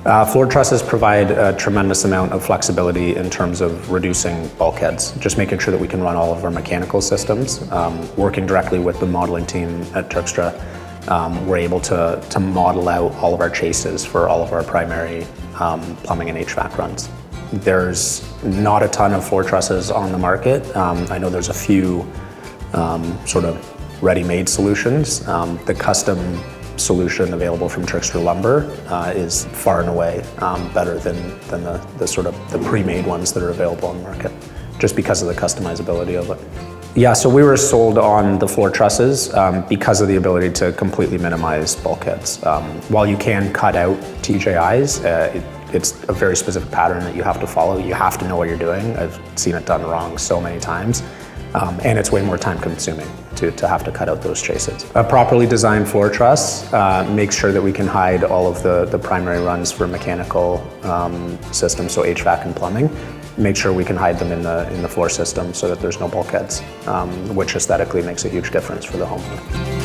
Floor trusses provide a tremendous amount of flexibility in terms of reducing bulkheads, just making sure that we can run all of our mechanical systems. Working directly with the modeling team at Turkstra, we're able to model out all of our chases for all of our primary plumbing and HVAC runs. There's not a ton of floor trusses on the market. I know there's a few sort of ready-made solutions. The custom solution available from Turkstra Lumber is far and away better than the sort of the pre-made ones that are available on the market, just because of the customizability of it. Yeah, so we were sold on the floor trusses because of the ability to completely minimize bulkheads. While you can cut out TJIs, it's a very specific pattern that you have to follow. You have to know what you're doing. I've seen it done wrong so many times. And it's way more time consuming to have to cut out those chases. A properly designed floor truss makes sure that we can hide all of the primary runs for mechanical systems, so HVAC and plumbing. Make sure we can hide them in the floor system so that there's no bulkheads, which aesthetically makes a huge difference for the homeowner.